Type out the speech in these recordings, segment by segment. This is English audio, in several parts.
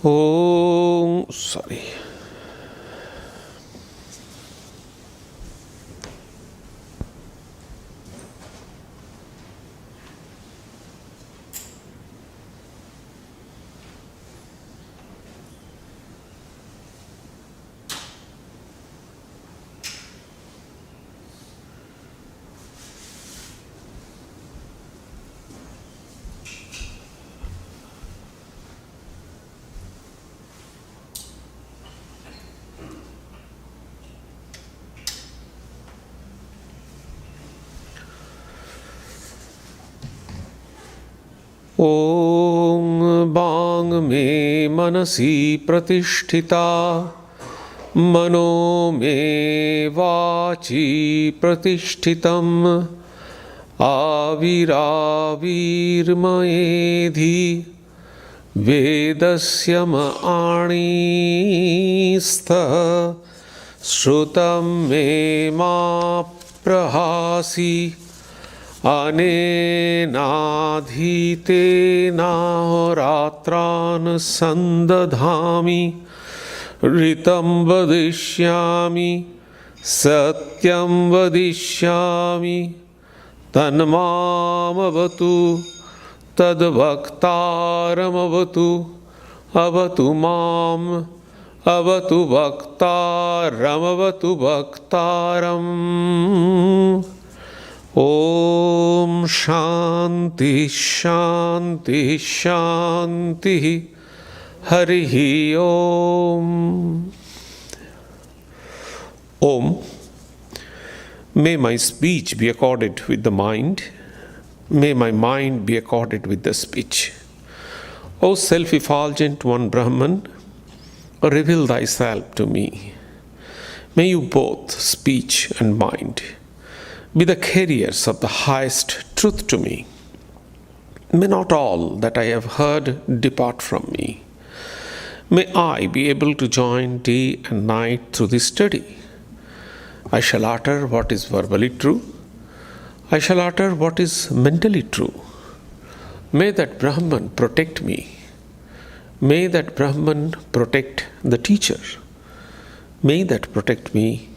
Oh, sorry. Om Bang me manasi pratisthita mano me vachi pratishthitam avirāvirmayedhi vedasya ma'anistha shrutam me ma prahasi अनेनाधीतेनाहोरात्रान् सन्दधामि ऋतं वदिष्यामि सत्यं वदिष्यामि तन्मामवतु तद्वक्तारमवतु अवतु माम् अवतु वक्तारमवतु वक्तारम् Om Shanti Shanti Shanti Harihi Om. Om. May my speech be accorded with the mind. May my mind be accorded with the speech. O self-effulgent one Brahman, reveal thyself to me. May you both, speech and mind, be the carriers of the highest truth to me. May not all that I have heard depart from me. May I be able to join day and night through this study. I shall utter what is verbally true. I shall utter what is mentally true. May that Brahman protect me. May that Brahman protect the teacher. May that protect me.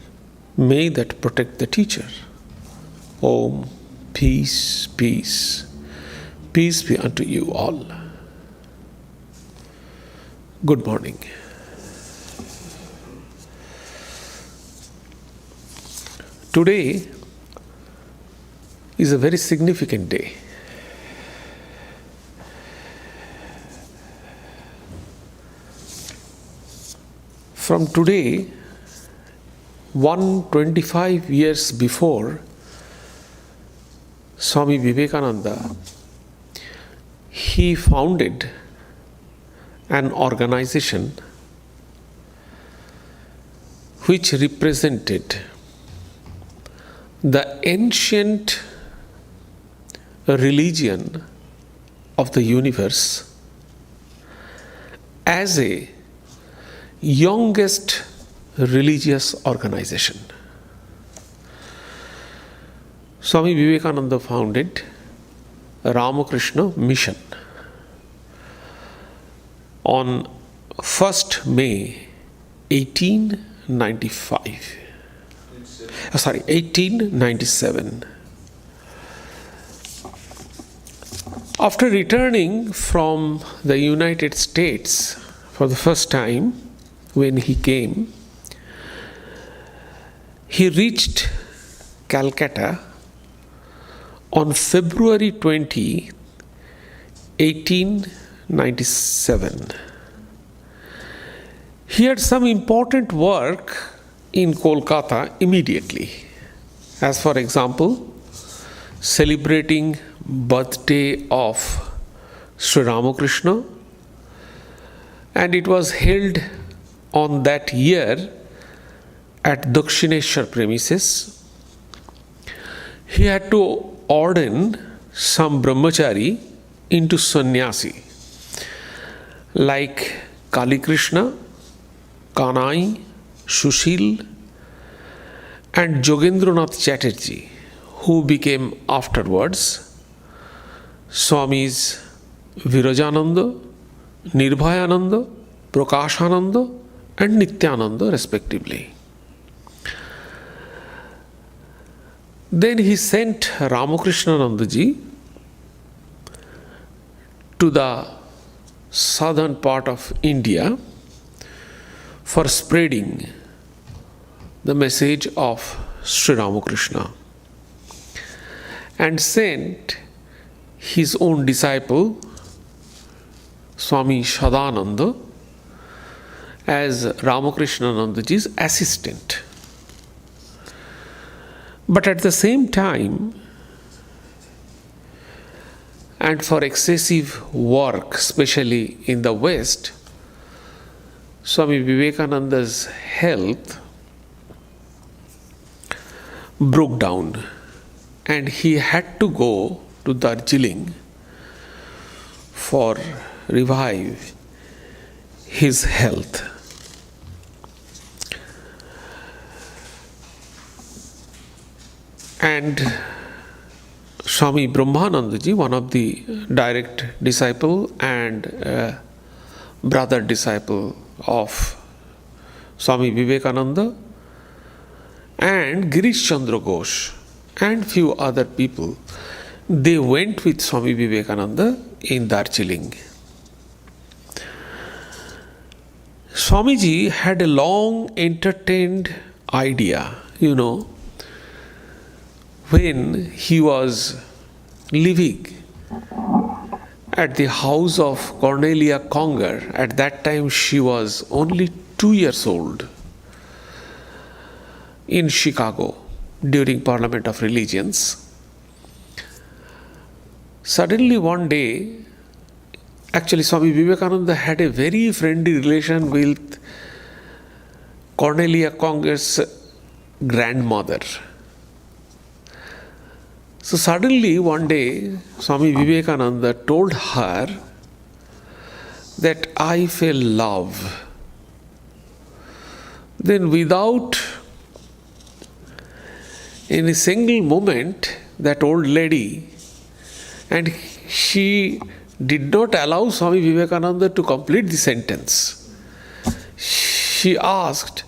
May that protect the teacher. Om, peace, peace, peace be unto you all. Good morning. Today is a very significant day. From today, 125 years before, Swami Vivekananda, he founded an organization which represented the ancient religion of the universe as a youngest religious organization. Swami Vivekananda founded Ramakrishna Mission on 1st May 1897. After returning from the United States for the first time, when he came, he reached Calcutta on February 20, 1897. He had some important work in Kolkata immediately, as for example, celebrating birthday of Sri Ramakrishna, and it was held on that year at Dakshineshwar premises. He had to ordain some brahmachari into sannyasi, like Kali Krishna, Kanai, Sushil, and Jogendranath Chatterjee, who became afterwards Swamis Virajananda, Nirbhayananda, Prakashananda and Nityananda respectively. Then he sent Ramakrishna Nandaji to the southern part of India for spreading the message of Sri Ramakrishna, and sent his own disciple Swami Sadananda as Ramakrishna Nandaji's assistant. But at the same time, and for excessive work, especially in the West, Swami Vivekananda's health broke down and he had to go to Darjeeling for revive his health. And Swami Brahmanandaji, one of the direct disciple and brother disciple of Swami Vivekananda, and Girish Chandra Ghosh and few other people, they went with Swami Vivekananda in Darjeeling. Swamiji had a long entertained idea, when he was living at the house of Cornelia Conger. At that time she was only 2 years old, in Chicago during Parliament of Religions. Suddenly one day, actually Swami Vivekananda had a very friendly relation with Cornelia Conger's grandmother. So suddenly one day Swami Vivekananda told her that I feel love. Then without in a single moment, that old lady, and she did not allow Swami Vivekananda to complete the sentence. She asked,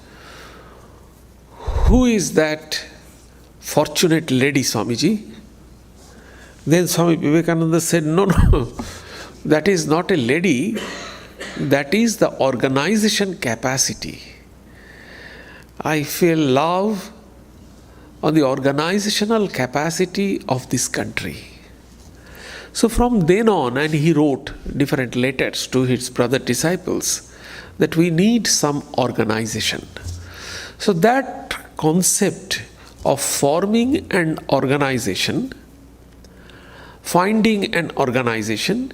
"Who is that fortunate lady, Swamiji?" Then Swami Vivekananda said, no, that is not a lady, that is the organization capacity. I feel love on the organizational capacity of this country. So from then on, and he wrote different letters to his brother disciples, that we need some organization. So that concept of forming an organization, finding an organization,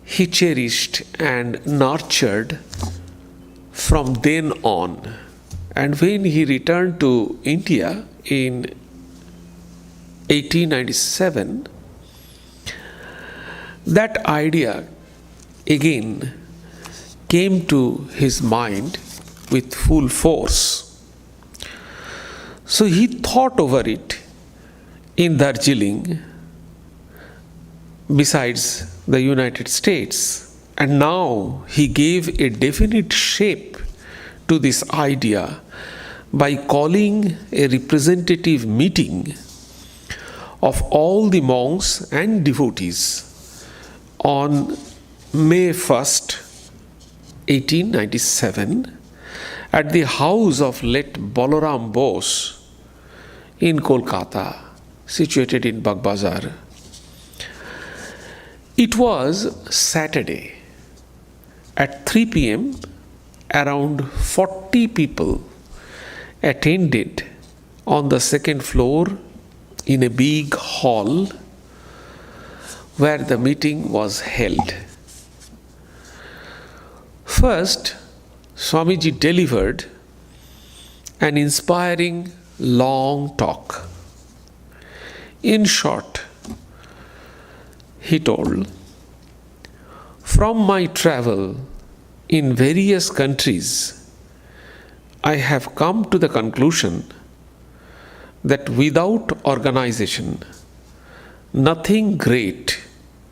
he cherished and nurtured from then on. And when he returned to India in 1897, that idea again came to his mind with full force. So he thought over it in Darjeeling, besides the United States, and now he gave a definite shape to this idea by calling a representative meeting of all the monks and devotees on May 1st, 1897, at the house of late Balaram Bose in Kolkata, situated in Bagbazar. It was Saturday. At 3 p.m., around 40 people attended on the second floor in a big hall where the meeting was held. First, Swamiji delivered an inspiring long talk. In short, he told, "From my travel in various countries, I have come to the conclusion that without organization, nothing great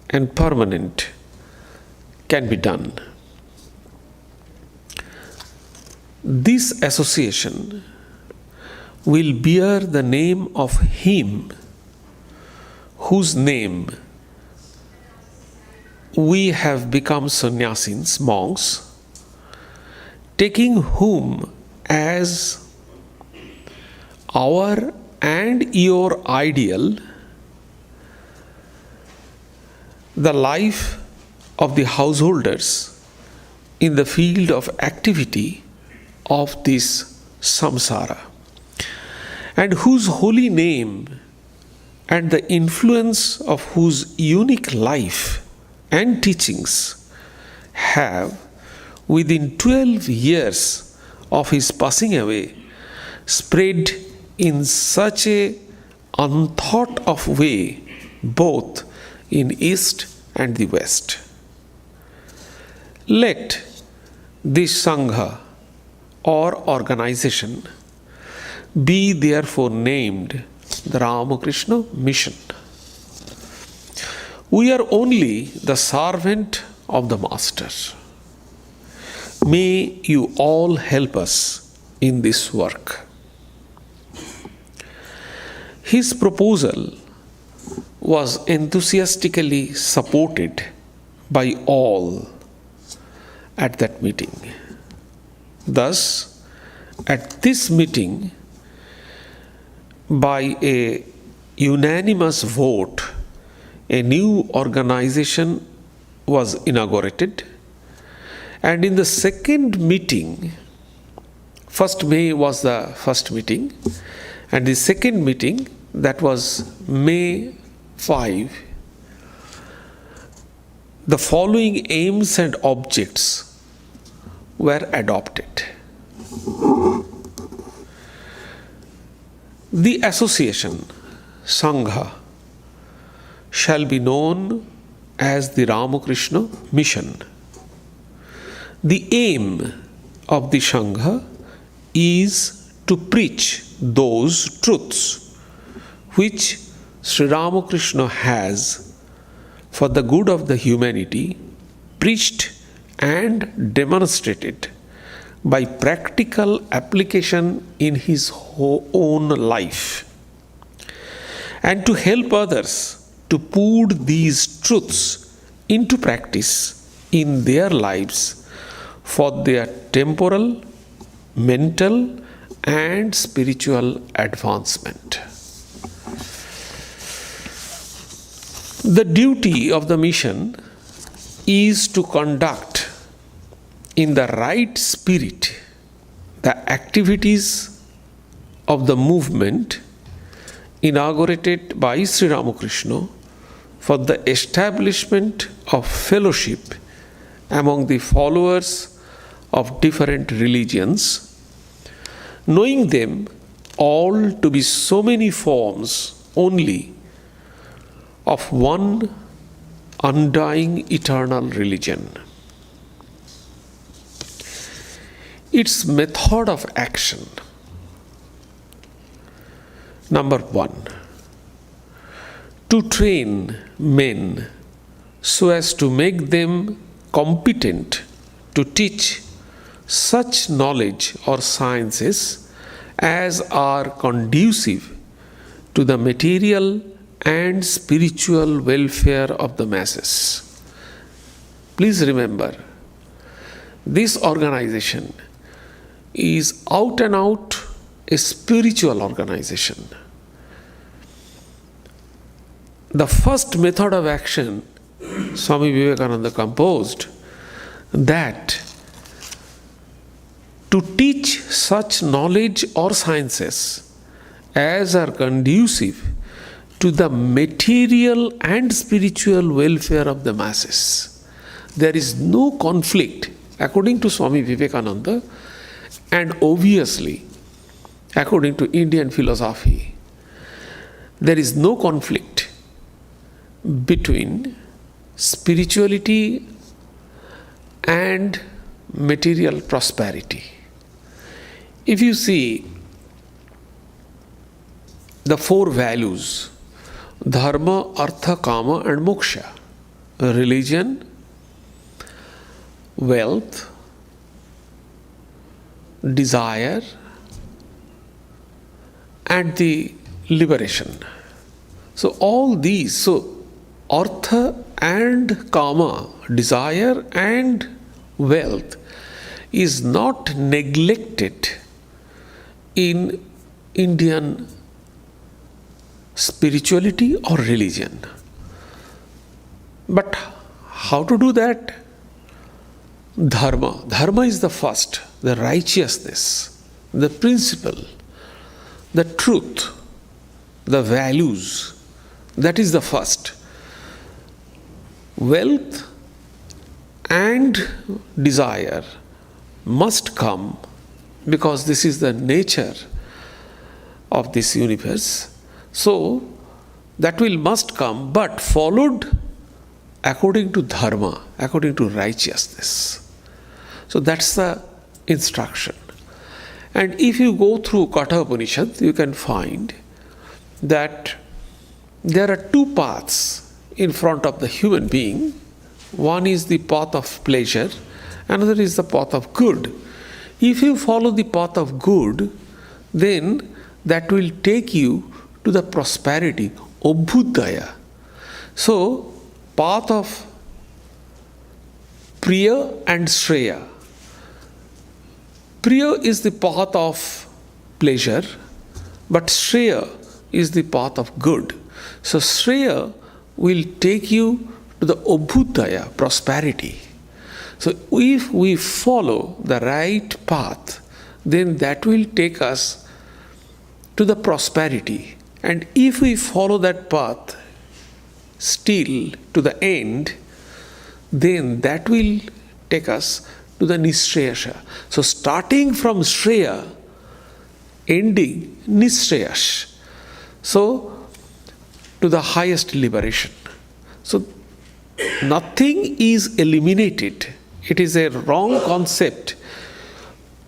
and permanent can be done." This association will bear the name of him whose name we have become sannyasins, monks, taking whom as our and your ideal, the life of the householders in the field of activity of this samsara, and whose holy name and the influence of whose unique life and teachings have, within 12 years of his passing away, spread in such a unthought of way both in East and the West. Let this Sangha or organization be therefore named the Ramakrishna Mission. We are only the servant of the Master. May you all help us in this work. His proposal was enthusiastically supported by all at that meeting. Thus, at this meeting, by a unanimous vote, a new organization was inaugurated, and in the second meeting, 1st May was the first meeting, and the second meeting, that was May 5, the following aims and objects were adopted. The association, Sangha, shall be known as the Ramakrishna Mission. The aim of the Sangha is to preach those truths which Sri Ramakrishna has, for the good of the humanity, preached and demonstrated by practical application in his own life, and to help others to put these truths into practice in their lives for their temporal, mental, and spiritual advancement. The duty of the mission is to conduct in the right spirit the activities of the movement inaugurated by Sri Ramakrishna for the establishment of fellowship among the followers of different religions, knowing them all to be so many forms only of one undying eternal religion. Its method of action. Number 1, to train men so as to make them competent to teach such knowledge or sciences as are conducive to the material and spiritual welfare of the masses. Please remember, this organization is out and out a spiritual organization. The first method of action Swami Vivekananda composed, that to teach such knowledge or sciences as are conducive to the material and spiritual welfare of the masses. There is no conflict, according to Swami Vivekananda, and obviously, according to Indian philosophy, there is no conflict between spirituality and material prosperity. If you see the 4 values, dharma, artha, kama, and moksha, religion, wealth, desire, and the liberation. So all these, so artha and kama, desire and wealth, is not neglected in Indian spirituality or religion. But how to do that? Dharma. Dharma is the first, the righteousness, the principle, the truth, the values. That is the first. Wealth and desire must come because this is the nature of this universe. So that must come, but followed according to dharma, according to righteousness. So that's the instruction. And if you go through Katha Upanishad, you can find that there are two paths in front of the human being. One is the path of pleasure, another is the path of good. If you follow the path of good, then that will take you to the prosperity, Obhudaya. So, path of Priya and Shreya. Priya is the path of pleasure, but Shreya is the path of good. So Shreya will take you to the Obhudaya, prosperity. So if we follow the right path, then that will take us to the prosperity. And if we follow that path still to the end, then that will take us to the Nishreyasha. So starting from Shreya, ending Nisreyash. So to the highest liberation. So nothing is eliminated. It is a wrong concept.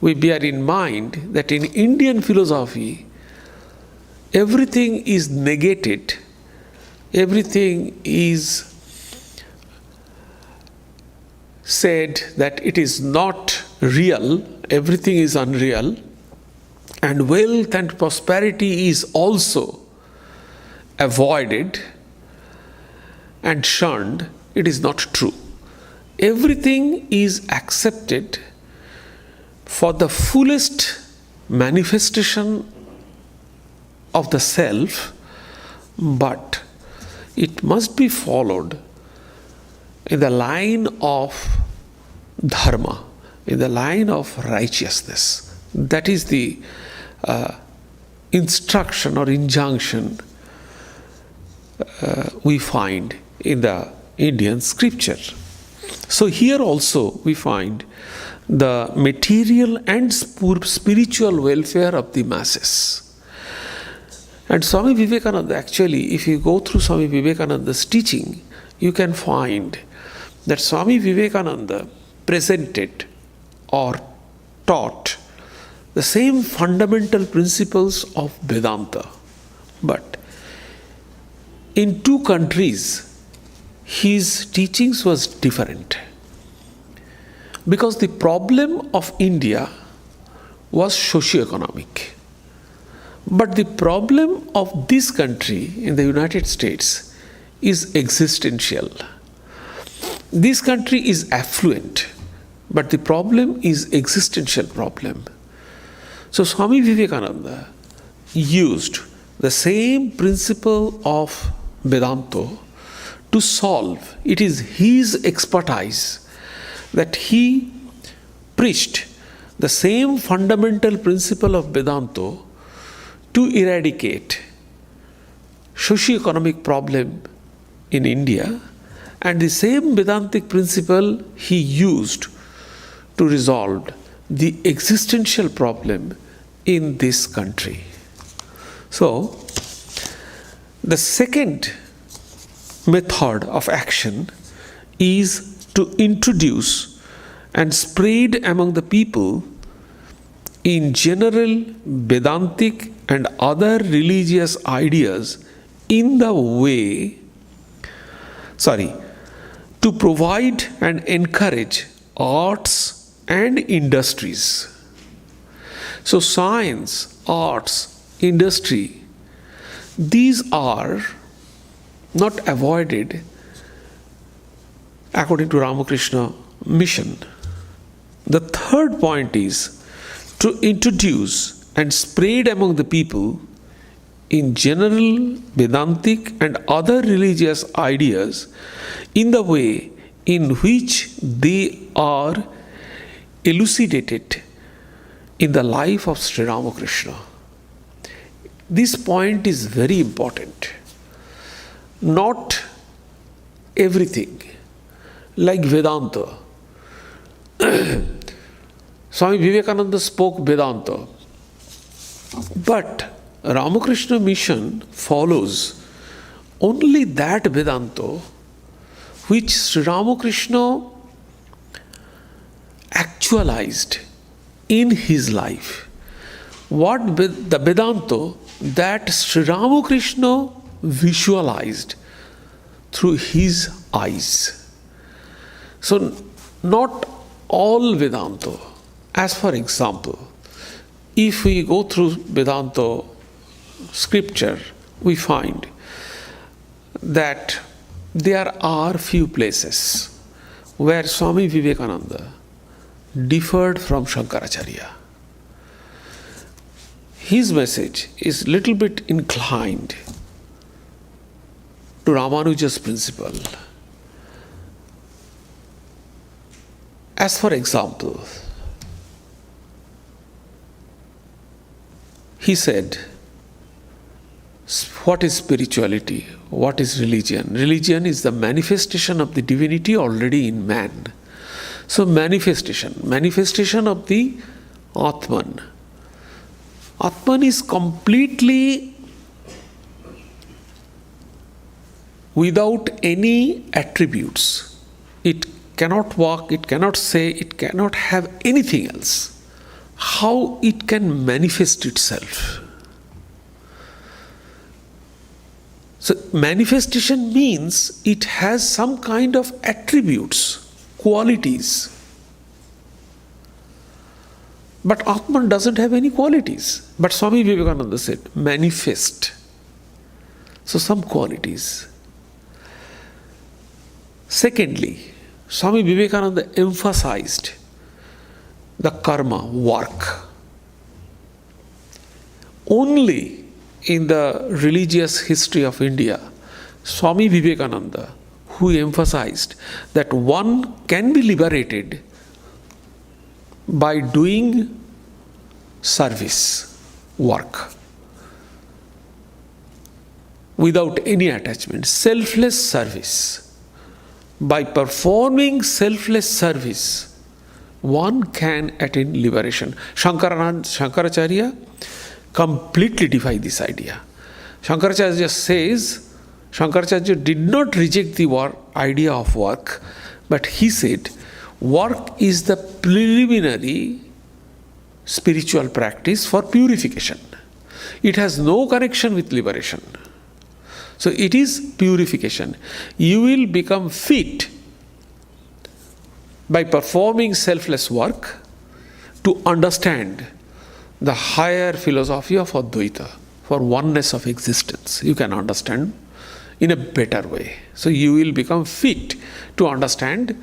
We bear in mind that in Indian philosophy, everything is negated, everything is said that it is not real, everything is unreal, and wealth and prosperity is also avoided and shunned. It is not true. Everything is accepted for the fullest manifestation of the self, but it must be followed in the line of dharma, in the line of righteousness. That is the instruction or injunction we find in the Indian scripture. So here also we find the material and spiritual welfare of the masses. And Swami Vivekananda, actually, if you go through Swami Vivekananda's teaching, you can find that Swami Vivekananda presented or taught the same fundamental principles of Vedanta. But in two countries, his teachings was different. Because the problem of India was socio-economic. But the problem of this country in the United States is existential. This country is affluent, but the problem is existential problem. So Swami Vivekananda used the same principle of Vedanta to solve. It is his expertise that he preached the same fundamental principle of Vedanta to eradicate socio-economic problem in India, and the same Vedantic principle he used to resolve the existential problem in this country. So, the second method of action is to introduce and spread among the people in general Vedantic and other religious ideas in the way, to provide and encourage arts and industries. So science, arts, industry, these are not avoided according to Ramakrishna Mission. The third point is to introduce and spread among the people in general Vedantic and other religious ideas in the way in which they are elucidated in the life of Sri Ramakrishna. This point is very important. Not everything, like Vedanta. Swami Vivekananda spoke Vedanta, but Ramakrishna Mission follows only that Vedanta which Sri Ramakrishna actualized in his life. What the Vedanta that Sri Ramakrishna visualized through his eyes. So not all Vedanta. As for example, if we go through Vedanta scripture, we find that there are few places where Swami Vivekananda differed from Shankaracharya. His message is little bit inclined to Ramanuja's principle. As for example, he said, what is spirituality? What is religion? Religion is the manifestation of the divinity already in man. So manifestation of the Atman. Atman is completely without any attributes. It cannot walk, it cannot say, it cannot have anything else. How it can manifest itself? So manifestation means it has some kind of attributes, qualities. But Atman doesn't have any qualities. But Swami Vivekananda said, manifest. So some qualities. Secondly, Swami Vivekananda emphasized the karma, work. Only in the religious history of India, Swami Vivekananda, who emphasized that one can be liberated by doing service, work, without any attachment, selfless service. By performing selfless service, one can attain liberation. Shankaracharya completely defied this idea. Shankaracharya says, Shankaracharya did not reject the idea of work, but he said, work is the preliminary spiritual practice for purification. It has no connection with liberation. So it is purification. You will become fit by performing selfless work to understand the higher philosophy of Advaita, for oneness of existence. You can understand in a better way. So you will become fit to understand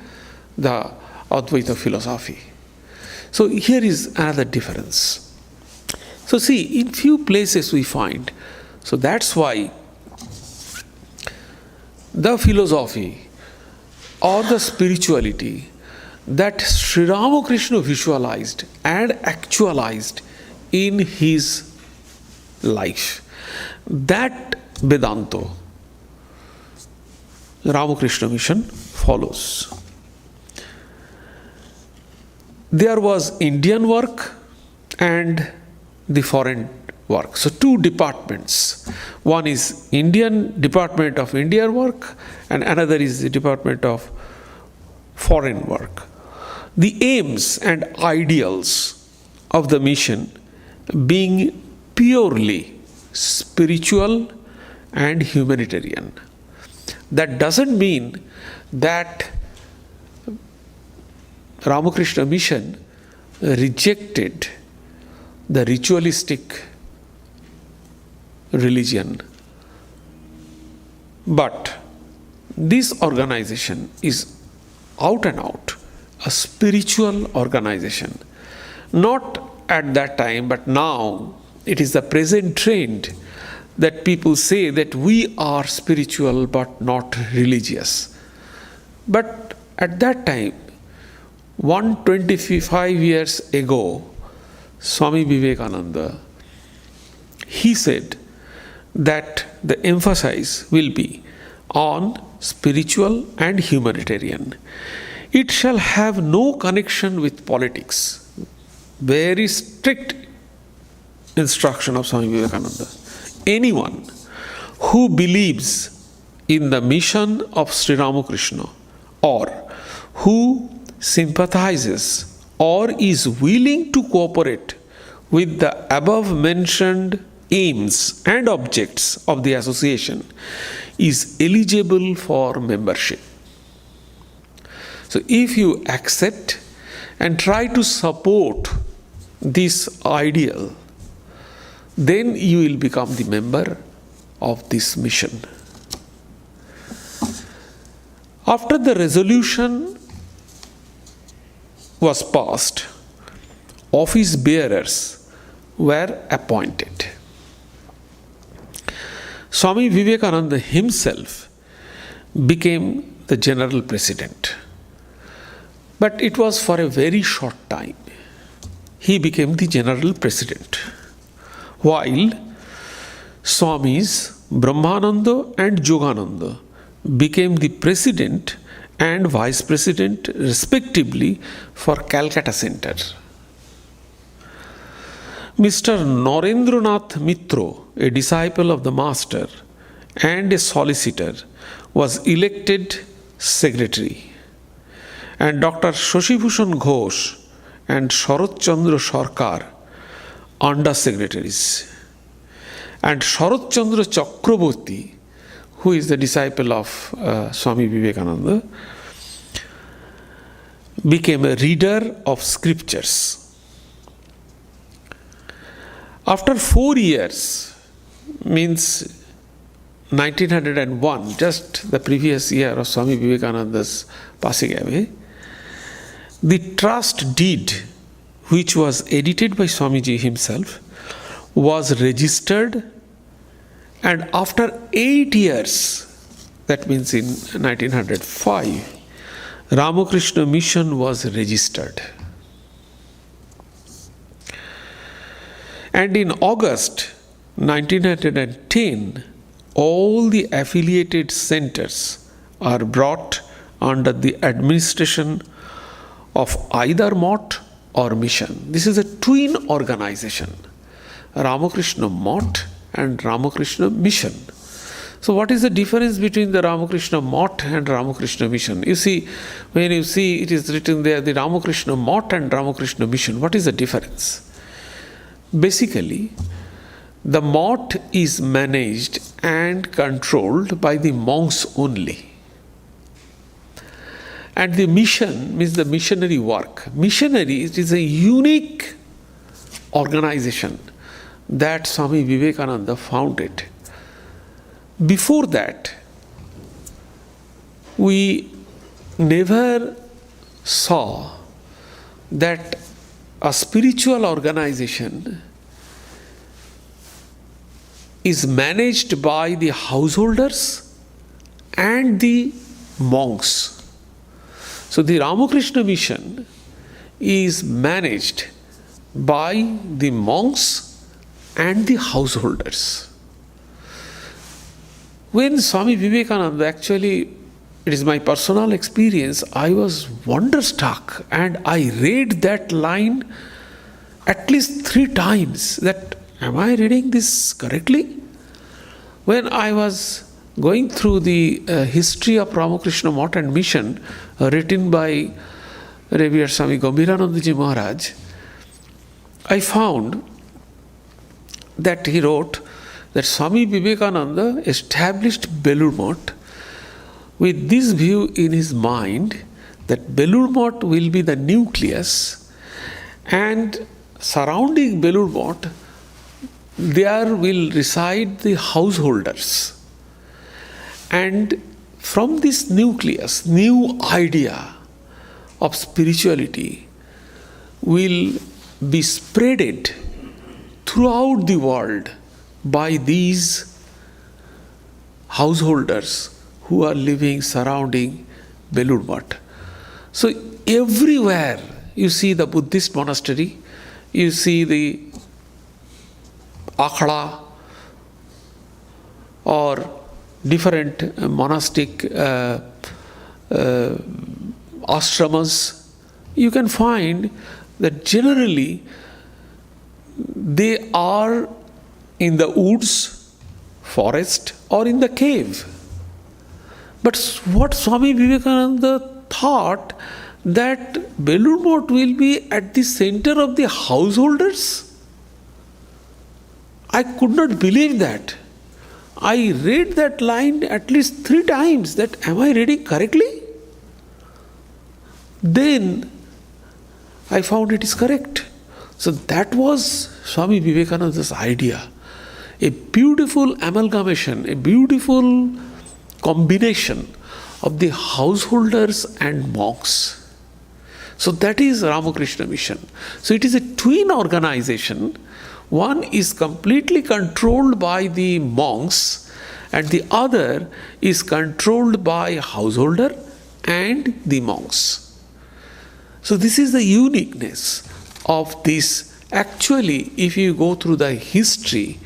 the Advaita philosophy. So here is another difference. So see, in few places we find, so that's why the philosophy or the spirituality that Sri Ramakrishna visualized and actualized in his life, that Vedanta, Ramakrishna Mission follows. There was Indian work and the foreign work. So two departments. One is Indian Department of Indian work and another is the Department of Foreign work. The aims and ideals of the mission being purely spiritual and humanitarian. That doesn't mean that Ramakrishna Mission rejected the ritualistic religion. But this organization is out and out a spiritual organization. Not at that time, but now it is the present trend that people say that we are spiritual but not religious. But at that time, 125 years ago, Swami Vivekananda, he said that the emphasis will be on spiritual and humanitarian. It shall have no connection with politics. Very strict instruction of Swami Vivekananda. Anyone who believes in the mission of Sri Ramakrishna, or who sympathizes or is willing to cooperate with the above mentioned aims and objects of the association, is eligible for membership. So if you accept and try to support this ideal, then you will become the member of this mission. After the resolution was passed, office bearers were appointed. Swami Vivekananda himself became the general president. But it was for a very short time. He became the general president. While Swamis Brahmananda and Yogananda became the president and vice president respectively for Calcutta Center. Mr. Narendranath Mitro, a disciple of the master and a solicitor, was elected secretary, and Dr. Shashibhushan Ghosh and Sharat Chandra Sarkar under secretaries, and Sharat Chandra Chakraborty, who is the disciple of Swami Vivekananda, became a reader of scriptures. After 4 years, means 1901, just the previous year of Swami Vivekananda's passing away, the trust deed, which was edited by Swamiji himself, was registered, and after 8 years, that means in 1905, Ramakrishna Mission was registered. And in August 1910, all the affiliated centers are brought under the administration of either Mott or Mission. This is a twin organization, Ramakrishna Mott and Ramakrishna Mission. So what is the difference between the Ramakrishna Mott and Ramakrishna Mission? You see, when you see it is written there, the Ramakrishna Mott and Ramakrishna Mission, what is the difference? Basically, the Mott is managed and controlled by the monks only. And the mission means the missionary work. Missionary, it is a unique organization that Swami Vivekananda founded. Before that, we never saw that a spiritual organization is managed by the householders and the monks. So the Ramakrishna Mission is managed by the monks and the householders. When Swami Vivekananda, actually, it is my personal experience, I was wonderstruck and I read that line at least 3 times, that am I reading this correctly? When I was going through the history of Ramakrishna Mott and Mission written by Revered Swami Gambhiranandaji Maharaj, I found that he wrote that Swami Vivekananda established Belur Math with this view in his mind that Belur Math will be the nucleus and surrounding Belur Mott, there will reside the householders. And from this nucleus, new idea of spirituality will be spreaded throughout the world by these householders who are living surrounding Belur Mott. So everywhere you see the Buddhist monastery, you see the akhada or different monastic ashramas, you can find that generally they are in the woods, forest, or in the cave. But what Swami Vivekananda thought, that Belur Mott will be at the center of the householders? I could not believe that. I read that line at least 3 times, that am I reading correctly? Then I found it is correct. So that was Swami Vivekananda's idea. A beautiful amalgamation, a beautiful combination of the householders and monks. So that is Ramakrishna Mission. So it is a twin organization. One is completely controlled by the monks and the other is controlled by householder and the monks. So this is the uniqueness of this. Actually, if you go through the history,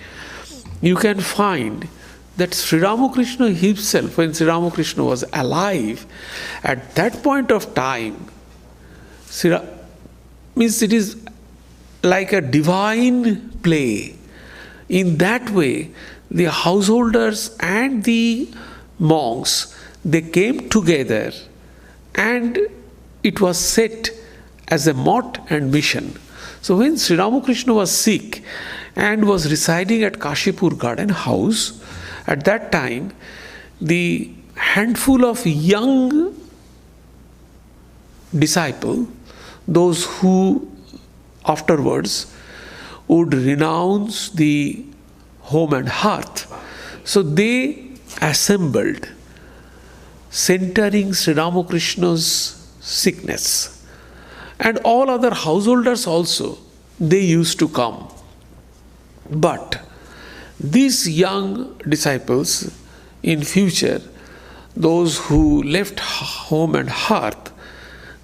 you can find that Sri Ramakrishna himself, when Sri Ramakrishna was alive, at that point of time, means it is like a divine play. In that way, the householders and the monks, they came together and it was set as a mott and mission. So when Sri Ramakrishna was sick and was residing at Kashipur Garden House, at that time, the handful of young disciples, those who afterwards would renounce the home and hearth, so they assembled, centering Sri Ramakrishna's sickness. And all other householders also, they used to come. But these young disciples, in future, those who left home and hearth,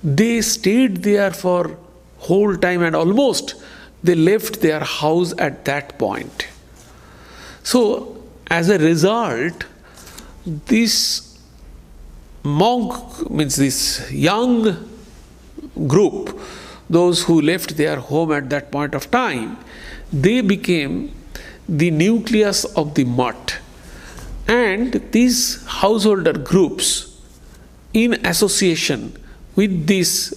they stayed there for whole time and almost they left their house at that point. So as a result, this monk, means this young group, those who left their home at that point of time, they became the nucleus of the mott. And these householder groups, in association with these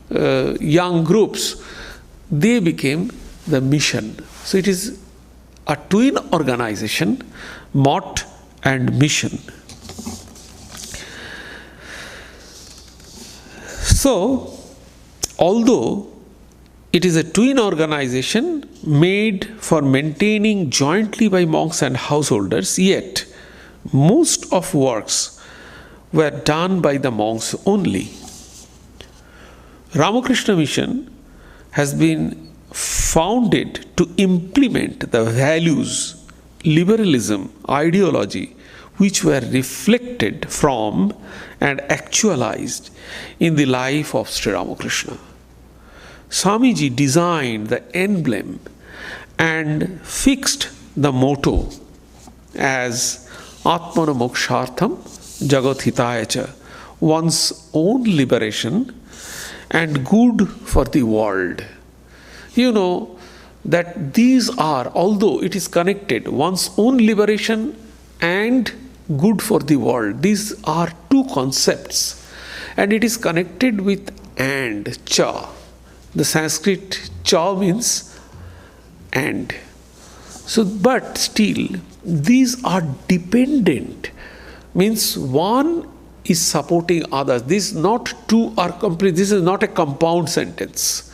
young groups, they became the mission. So it is a twin organization, mott and mission. So, although it is a twin organization made for maintaining jointly by monks and householders, yet most of works were done by the monks only. Ramakrishna Mission has been founded to implement the values, liberalism, ideology, which were reflected from and actualized in the life of Sri Ramakrishna. Swamiji designed the emblem and fixed the motto as Atmana Mokshartham Jagat Hitaya Cha, one's own liberation and good for the world. You know that these are, although it is connected, one's own liberation and good for the world, these are two concepts, and it is connected with and, cha. The Sanskrit cha means and. So, but still, these are dependent, means one is supporting others. This not two are complete, this is not a compound sentence.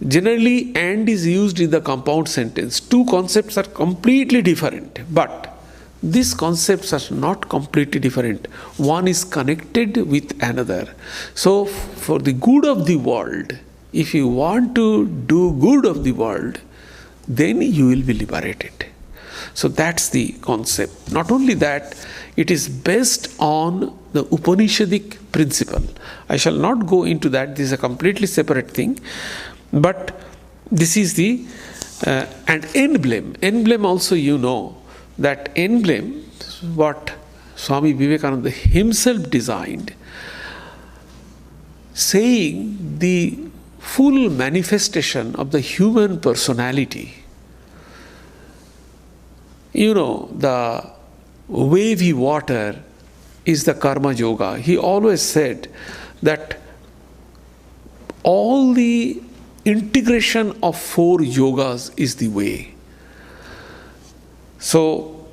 Generally, and is used in the compound sentence. Two concepts are completely different, but these concepts are not completely different. One is connected with another. So, for the good of the world, if you want to do good of the world, then you will be liberated. So that's the concept. Not only that, it is based on the Upanishadic principle. I shall not go into that. This is a completely separate thing. But this is the and emblem. Emblem also, you know that emblem, what Swami Vivekananda himself designed, saying the full manifestation of the human personality. You know, the wavy water is the karma yoga. He always said that all the integration of four yogas is the way. So,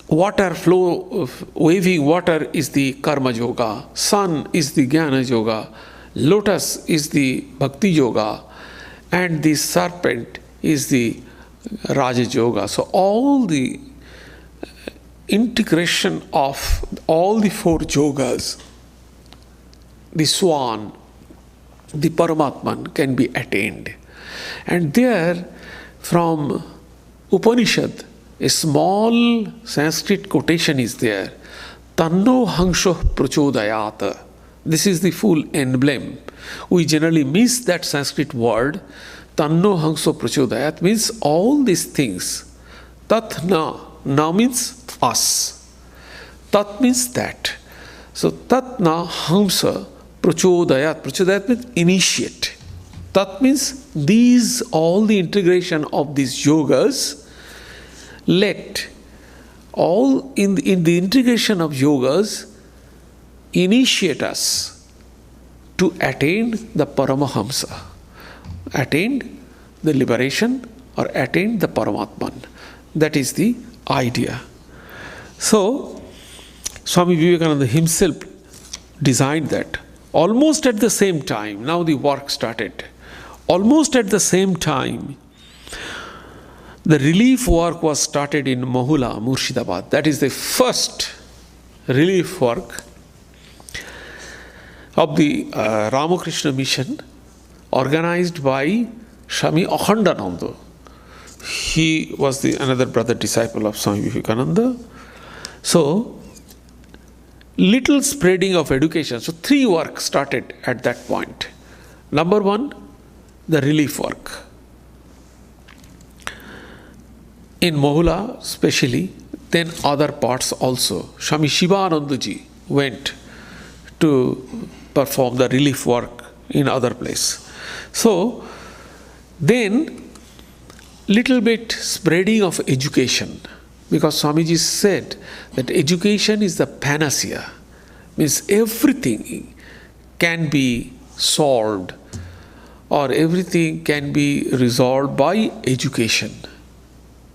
water flow, waving water is the karma yoga, sun is the jnana yoga, lotus is the bhakti yoga, and the serpent is the raja yoga. So all the integration of all the four yogas, the swan, the Paramatman can be attained. And there, from Upanishad, a small Sanskrit quotation is there. Tanno hangsho prachodayata. This is the full emblem. We generally miss that Sanskrit word. Tanno hangsho prachodayat means all these things. Tat na. Na means us. Tat means that. So tat na hamsa prachodayat. Prachodayat means initiate. Tat means these, all the integration of these yogas, let all in the integration of yogas initiate us to attain the Paramahamsa, attain the liberation or attain the Paramatman. That is the idea. So, Swami Vivekananda himself designed that. Almost at the same time, now the work started. Almost at the same time, the relief work was started in Mahula, Murshidabad. That is the first relief work of the Ramakrishna Mission, organized by Swami Akhandananda. He was another brother disciple of Swami Vivekananda. So, little spreading of education. So, three works started at that point. Number one, the relief work. In Mahula especially, then other parts also. Swami Shivanandaji went to perform the relief work in other place. So, then little bit spreading of education, because Swamiji said that education is the panacea, means everything can be solved or everything can be resolved by education.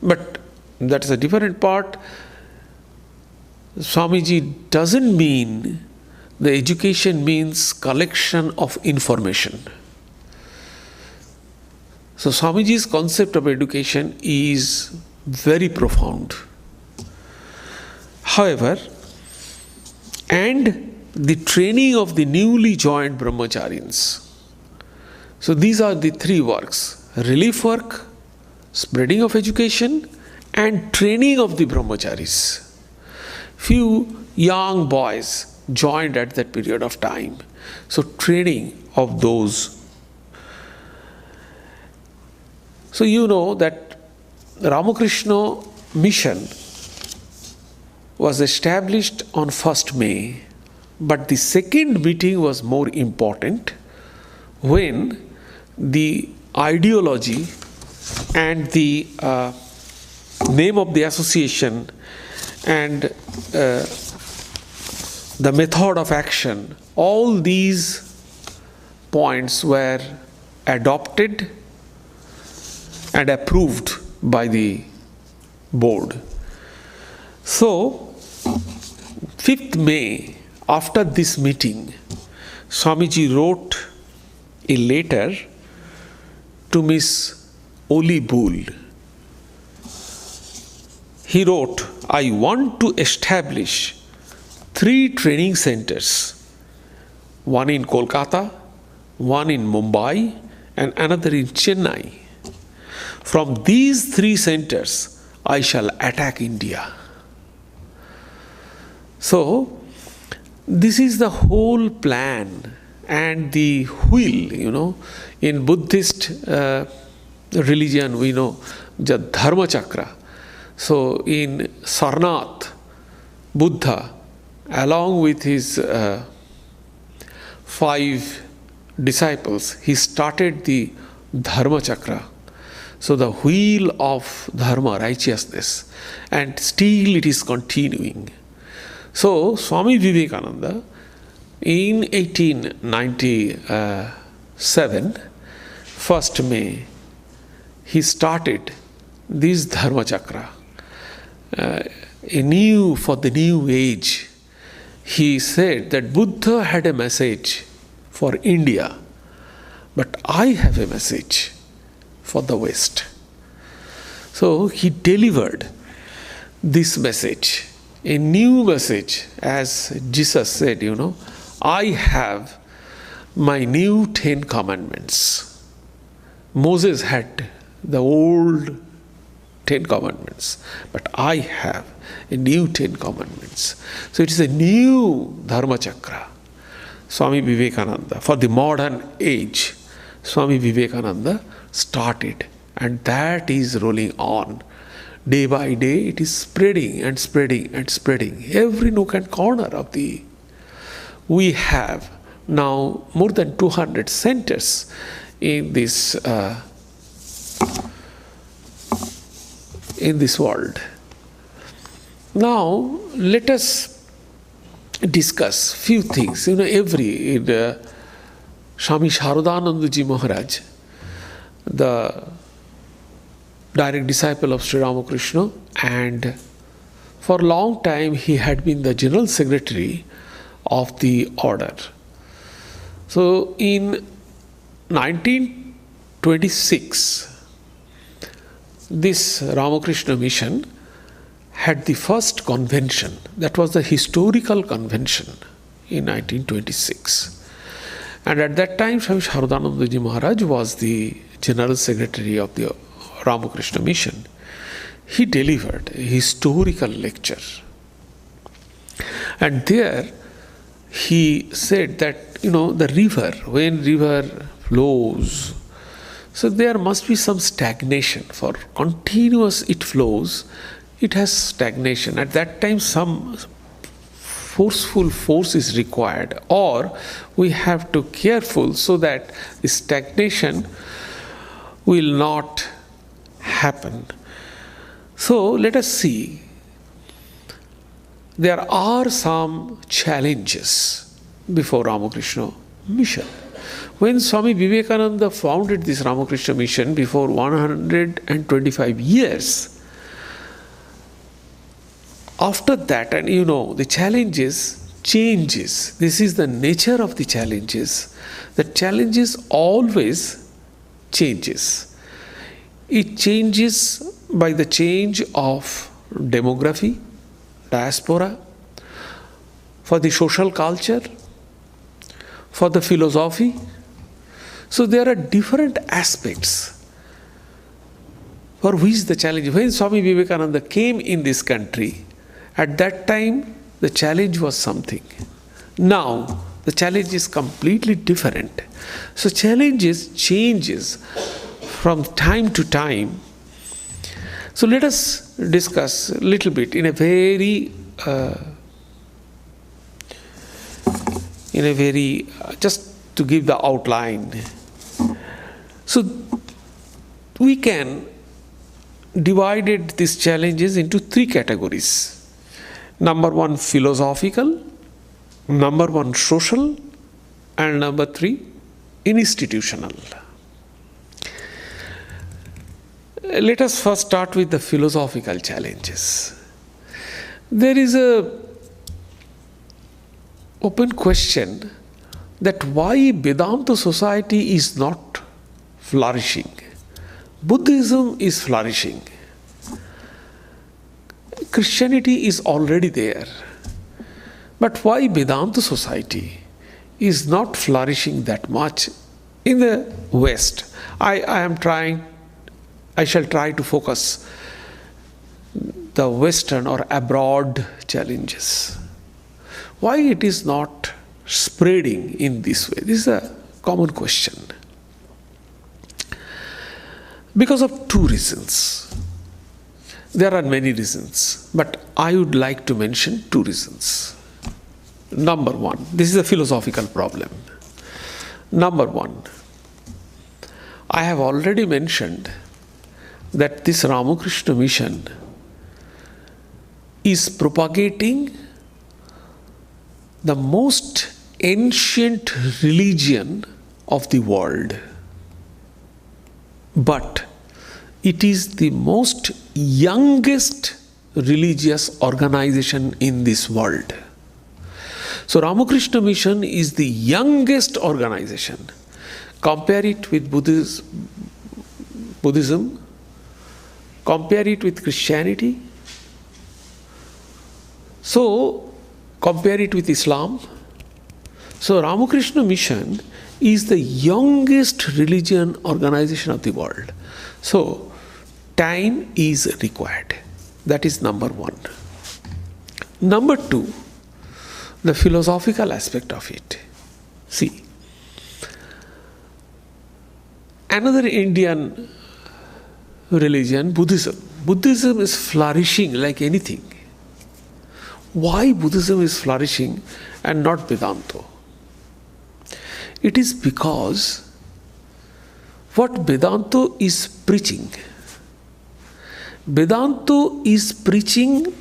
But that is a different part. Swamiji doesn't mean the education means collection of information. So Swamiji's concept of education is very profound. However, and the training of the newly joined brahmacharis. So these are the three works: relief work, spreading of education, and training of the brahmacharis. Few young boys joined at that period of time. So training of those. So you know that Ramakrishna Mission was established on 1st May, but the second meeting was more important, when the ideology and the name of the association and the method of action, all these points were adopted and approved by the board. So, 5th May, after this meeting, Swamiji wrote a letter to Miss Oli Bull. He wrote, I want to establish 3 training centers, one in Kolkata, one in Mumbai, and another in Chennai. From these 3 centers, I shall attack India. So, this is the whole plan and the wheel, in Buddhist religion we know the Dharma Chakra. So in Sarnath, Buddha, along with his 5 disciples, he started the Dharma Chakra. So the wheel of Dharma, righteousness, and still it is continuing. So Swami Vivekananda, in 1897, 1st May, he started this Dharma Chakra, for the new age. He said that Buddha had a message for India, but I have a message for the West. So he delivered this message, a new message, as Jesus said, I have my new 10 commandments. Moses had the old 10 commandments, but I have a new 10 commandments. So it is a new Dharma Chakra. Swami Vivekananda, for the modern age, Swami Vivekananda started, and that is rolling on. Day by day, it is spreading and spreading and spreading. Every nook and corner of we have now more than 200 centers in this world. Now, let us discuss few things. Swami Sharadanandaji Maharaj, the direct disciple of Sri Ramakrishna, and for a long time he had been the general secretary of the order. So in 1926, this Ramakrishna Mission had the first convention. That was the historical convention in 1926. And at that time, Swami Sharadanandaji Maharaj was the general secretary of the Ramakrishna Mission. He delivered a historical lecture. And there he said that, the river, when river flows, so there must be some stagnation. For continuous it flows, it has stagnation. At that time, some forceful force is required, or we have to careful so that the stagnation will not happen. So let us see. There are some challenges before Ramakrishna Mission. When Swami Vivekananda founded this Ramakrishna Mission before 125 years, after that, and the challenges changes. This is the nature of the challenges. The challenges always changes. It changes by the change of demography, diaspora, for the social culture, for the philosophy. So there are different aspects for which the challenge. When Swami Vivekananda came in this country, at that time the challenge was something. Now the challenge is completely different. So challenges changes from time to time. So let us discuss a little bit in a very just to give the outline. So we can divide these challenges into 3 categories. Number 1, philosophical. Number 1, social. And number 3, institutional. Let us first start with the philosophical challenges. There is a open question that why Vedanta society is not flourishing. Buddhism is flourishing. Christianity is already there. But why Vedanta society is not flourishing that much in the West? I shall try to focus the Western or abroad challenges. Why it is not spreading in this way? This is a common question. Because of two reasons. There are many reasons, but I would like to mention two reasons. Number one, this is a philosophical problem. Number one, I have already mentioned that this Ramakrishna Mission is propagating the most ancient religion of the world. But it is the most youngest religious organization in this world. So Ramakrishna Mission is the youngest organization. Compare it with Buddhism, compare it with Christianity, so compare it with Islam. So Ramakrishna Mission is the youngest religion organization of the world. So time is required. That is number one. Number two, the philosophical aspect of it. See, another Indian religion, Buddhism. Buddhism is flourishing like anything. Why Buddhism is flourishing and not Vedanta? It is because what Vedanta is preaching, Vedanta is preaching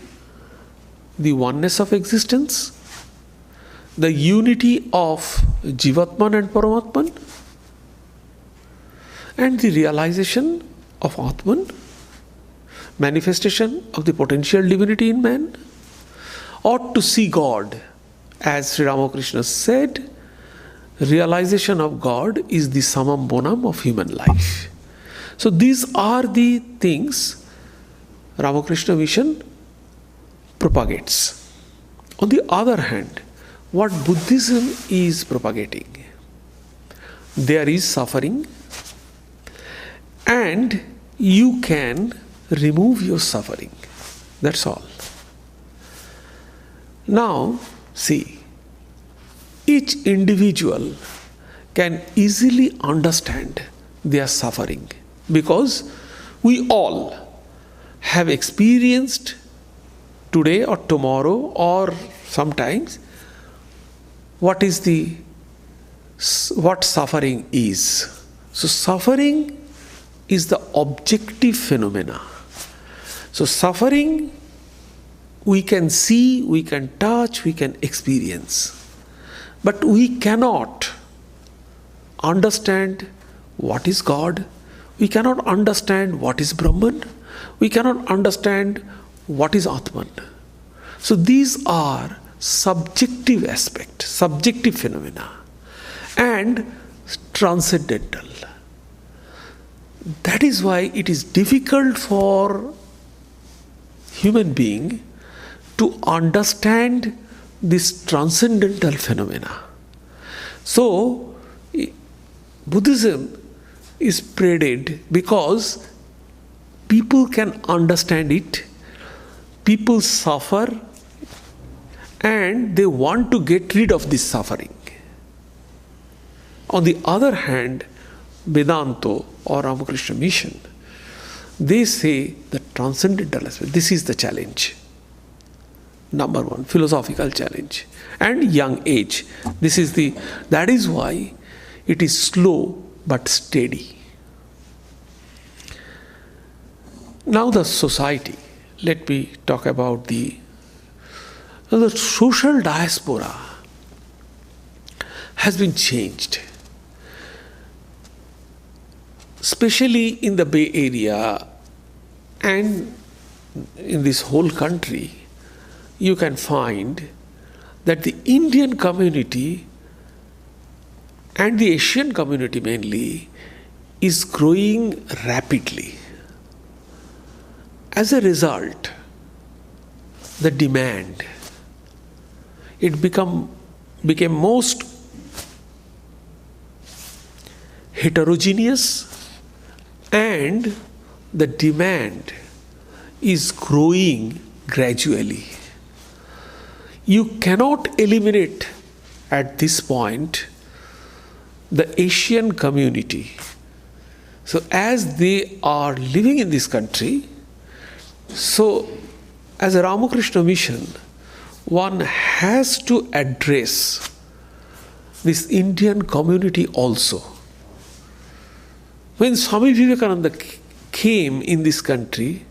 the oneness of existence, the unity of Jivatman and Paramatman, and the realization of Atman, manifestation of the potential divinity in man, or to see God. As Sri Ramakrishna said, realization of God is the summum bonum of human life. So these are the things Ramakrishna Mission propagates. On the other hand, what Buddhism is propagating, there is suffering, and you can remove your suffering. That's all. Now, see, each individual can easily understand their suffering because we all have experienced today or tomorrow or sometimes what suffering is. So suffering is the objective phenomena. So suffering we can see, we can touch, we can experience. But we cannot understand what is God. We cannot understand what is Brahman. We cannot understand what is Atman. So these are subjective aspects, subjective phenomena, and transcendental. That is why it is difficult for human being to understand this transcendental phenomena. So Buddhism is spreaded because people can understand it, people suffer, and they want to get rid of this suffering. On the other hand, Vedanta or Ramakrishna Mission, they say the transcendental aspect. This is the challenge. Number one, philosophical challenge. And young age. That is why it is slow but steady. Now the society. Let me talk about the social diaspora has been changed. Especially in the Bay Area and in this whole country, you can find that the Indian community and the Asian community mainly is growing rapidly. As a result, the demand, it became most heterogeneous, and the demand is growing gradually. You cannot eliminate at this point the Asian community. So as they are living in this country, so as a Ramakrishna Mission, one has to address this Indian community also. When Swami Vivekananda came in this country,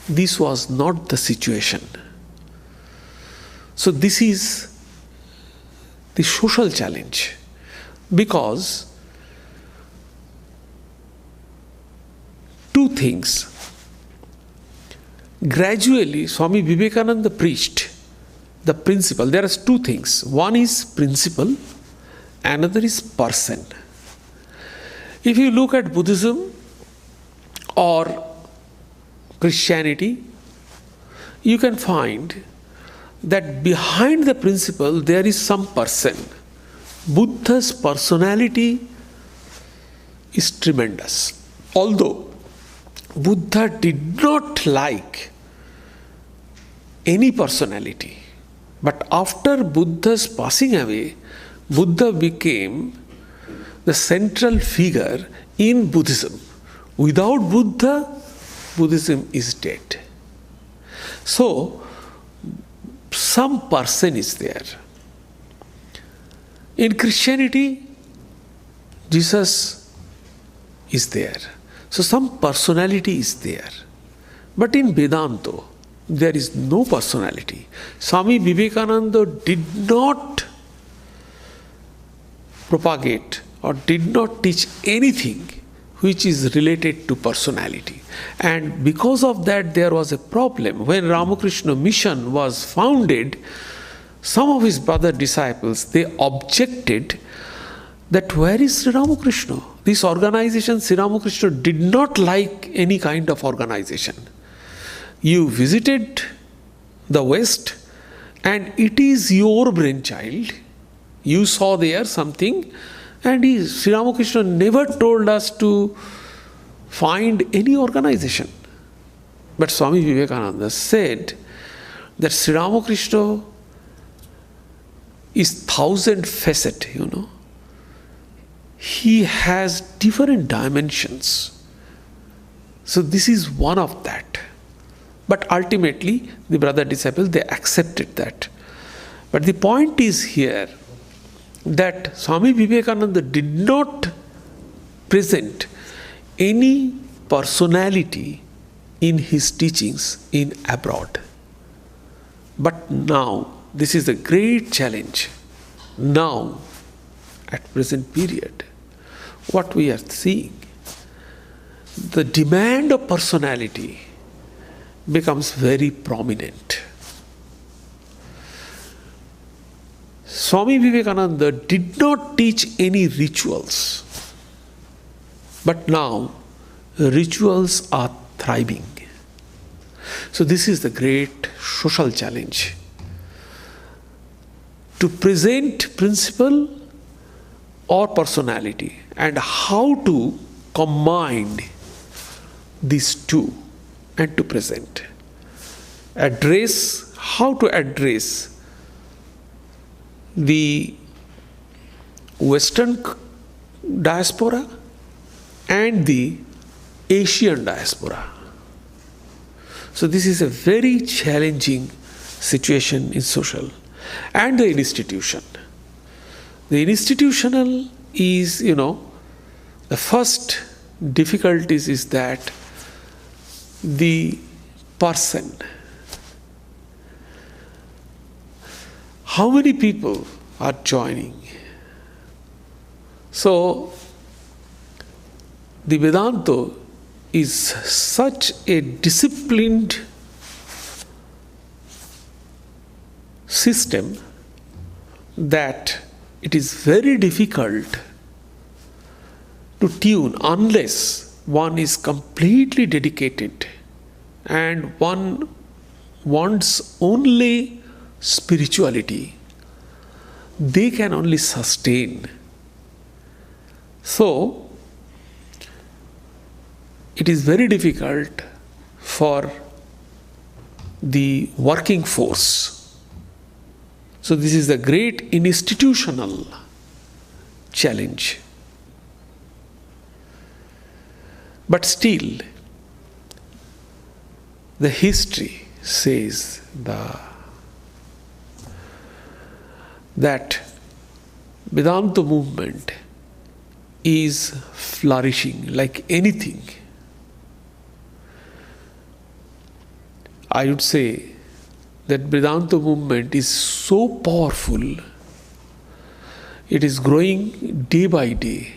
this was not the situation. So this is the social challenge, because two things. Gradually, Swami Vivekananda preached the principle. There are two things. One is principle, another is person. If you look at Buddhism or Christianity, you can find that behind the principle there is some person. Buddha's personality is tremendous. Although Buddha did not like any personality, but after Buddha's passing away, Buddha became the central figure in Buddhism. Without Buddha, Buddhism is dead. So, some person is there. In Christianity, Jesus is there. So some personality is there. But in Vedanta, there is no personality. Swami Vivekananda did not propagate or did not teach anything which is related to personality. And because of that, there was a problem. When Ramakrishna Mission was founded, some of his brother disciples, they objected that where is Sri Ramakrishna? This organization, Sri Ramakrishna did not like any kind of organization. You visited the West and it is your brainchild. You saw there something, and Sri Ramakrishna never told us to find any organization. But Swami Vivekananda said that Sri Ramakrishna is thousand-faceted, He has different dimensions. So this is one of that. But ultimately, the brother disciples, they accepted that. But the point is here that Swami Vivekananda did not present any personality in his teachings in abroad. But now, this is a great challenge. Now, at present period, what we are seeing, the demand of personality becomes very prominent. Swami Vivekananda did not teach any rituals, but now rituals are thriving. So this is the great social challenge. To present principle or personality, and how to combine these two and to present. How to address the Western diaspora and the Asian diaspora. So this is a very challenging situation in social. And the institution. The institutional is, the first difficulties is that the person. How many people are joining? So, the Vedanta is such a disciplined system that it is very difficult to tune unless one is completely dedicated and one wants only spirituality. They can only sustain. So, it is very difficult for the working force. So, this is the great institutional challenge. But still, the history says that Vedanta movement is flourishing like anything. I would say that Vedanta movement is so powerful, it is growing day by day.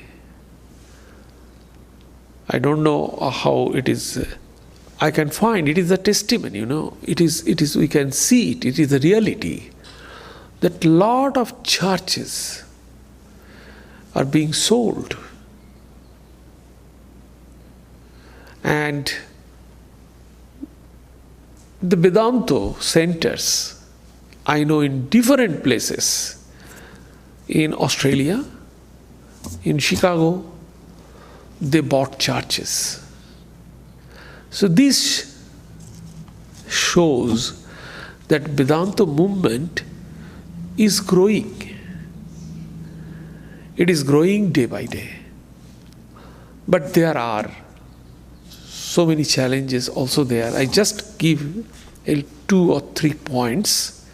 I don't know how it is. I can find it is a testimony, It is. We can see it. It is a reality that lot of churches are being sold, and the Vedanta centers I know in different places, in Australia, in Chicago, they bought churches. So this shows that Vedanta movement is growing. It is growing day by day. But there are so many challenges also there. I just give 2 or 3 points.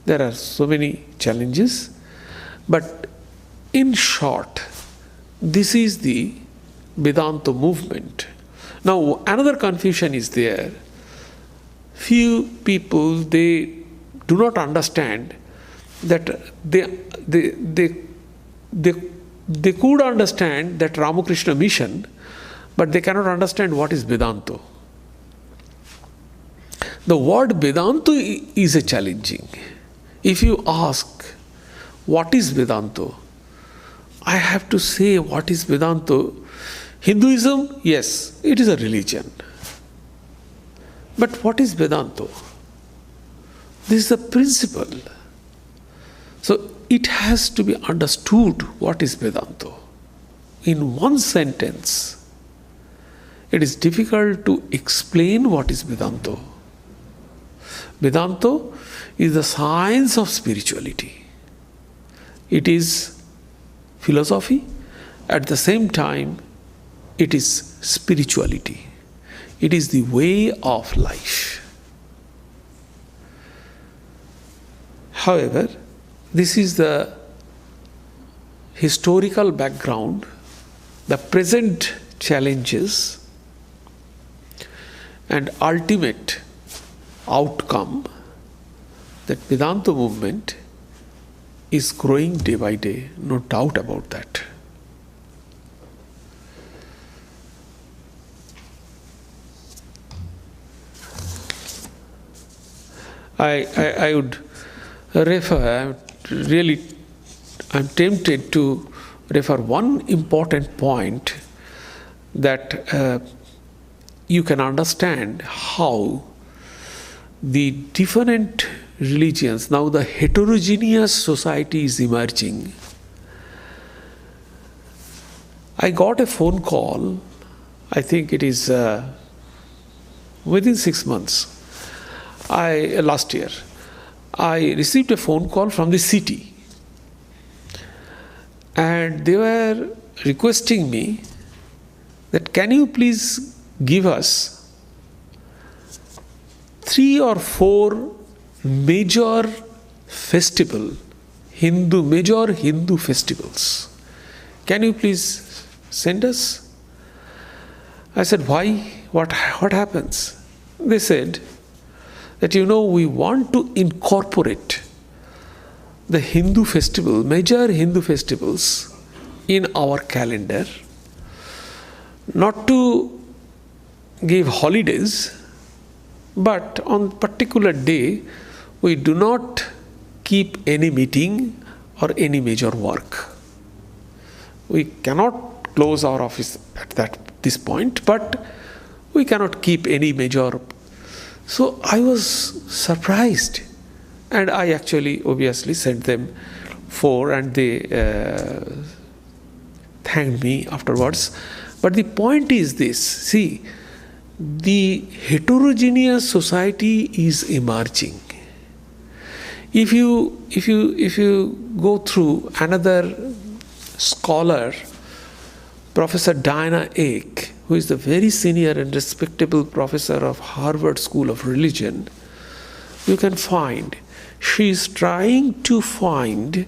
There are so many challenges. But in short, this is the Vedanta movement. Now, another confusion is there. Few people, they do not understand that they could understand that Ramakrishna Mission, but they cannot understand what is Vedanta. The word Vedanta is a challenging. If you ask, what is Vedanta? I have to say, what is Vedanta? Hinduism, yes, it is a religion. But what is Vedanta? This is a principle. So it has to be understood what is Vedanta. In one sentence, it is difficult to explain what is Vedanta. Vedanta is the science of spirituality. It is philosophy. At the same time, it is spirituality. It is the way of life. However, this is the historical background, the present challenges, and ultimate outcome that Vedanta movement is growing day by day, no doubt about that. I would refer, I'm tempted to refer one important point that you can understand how the different religions, now the heterogeneous society is emerging. I got a phone call, I think it is within 6 months, last year, I received a phone call from the city, and they were requesting me that can you please give us 3 or 4 major Hindu festivals. Can you please send us? I said, why? What happens? They said that we want to incorporate the major Hindu festivals in our calendar, not to give holidays, but on particular day we do not keep any meeting or any major work. We cannot close our office at this point, but we cannot keep any major. So I was surprised, and I actually obviously sent them 4, and they thanked me afterwards. But the point is this: see, the heterogeneous society is emerging. If you go through another scholar, Professor Diana Ake, who is the very senior and respectable professor of Harvard School of Religion, you can find she is trying to find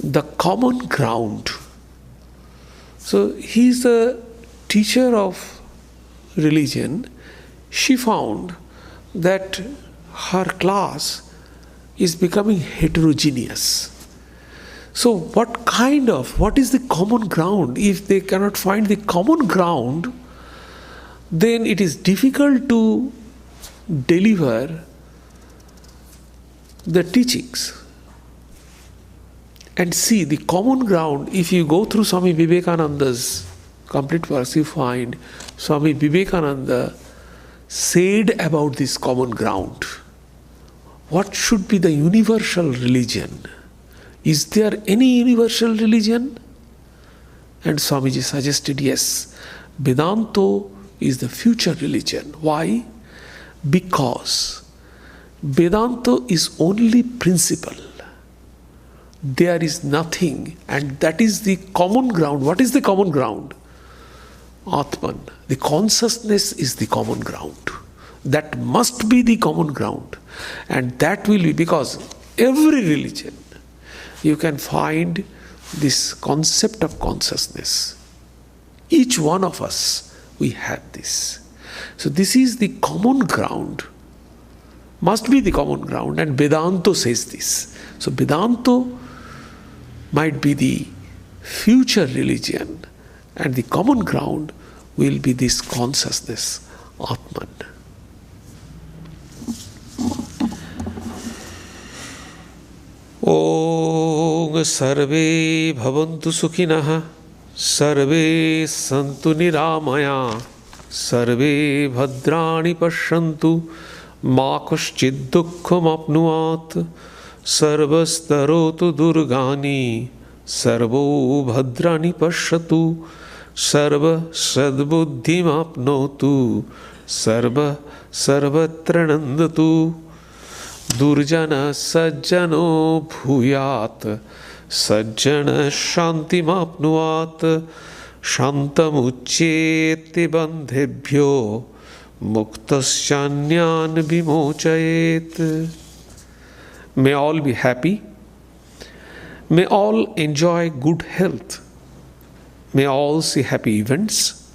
the common ground. So he is a teacher of religion. She found that her class is becoming heterogeneous. So what is the common ground? If they cannot find the common ground, then it is difficult to deliver the teachings. And see, the common ground, if you go through Swami Vivekananda's complete works, you find Swami Vivekananda said about this common ground. What should be the universal religion? Is there any universal religion? And Swamiji suggested, yes, Vedanta is the future religion. Why? Because Vedanta is only principle. There is nothing, and that is the common ground. What is the common ground? Atman. The consciousness is the common ground. That must be the common ground. And that will be, because every religion, you can find this concept of consciousness. Each one of us, we have this. So this is the common ground, must be the common ground, and Vedanta says this. So Vedanta might be the future religion, and the common ground will be this consciousness, Atman. Om Sarve Bhavantu Sukhinah, Sarve Santu Niramaya, Sarve Bhadrani Pashyantu, Ma Kaschid Dukkham Apnuat, Sarvastarotu Durgani, Sarvo Bhadrani Pashyatu, Sarva Sadbuddhim Apnotu, Sarva Sarvatranandatu, Durjana Sajjano Bhuyat, Sajjana Shantimapnuat, Shantamuccheti Bandhebhyo, Muktasyannyan Vimochayet. May all be happy. May all enjoy good health. May all see happy events.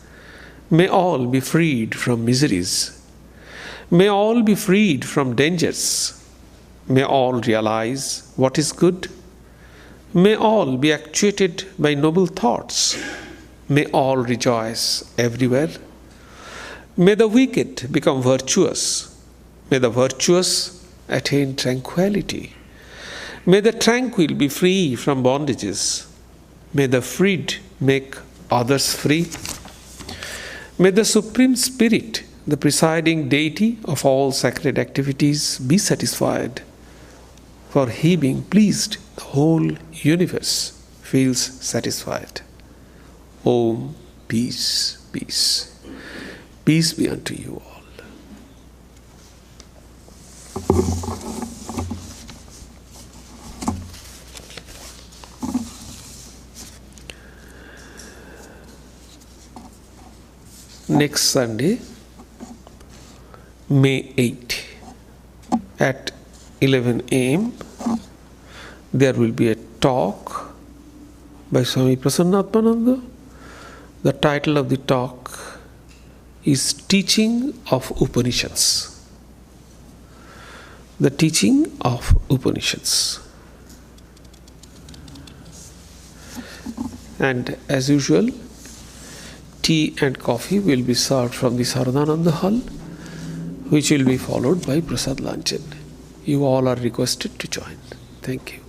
May all be freed from miseries. May all be freed from dangers. May all realize what is good. May all be actuated by noble thoughts. May all rejoice everywhere. May the wicked become virtuous. May the virtuous attain tranquility. May the tranquil be free from bondages. May the freed make others free. May the Supreme Spirit, the presiding deity of all sacred activities, be satisfied. For he being pleased, the whole universe feels satisfied. Om, peace, peace. Peace be unto you all. Next Sunday, May 8, at 11 a.m., there will be a talk by Swami Prasannatmananda. The title of the talk is Teaching of Upanishads. The Teaching of Upanishads. And as usual, tea and coffee will be served from the Saradananda Hall, which will be followed by Prasad Lanchan. You all are requested to join. Thank you.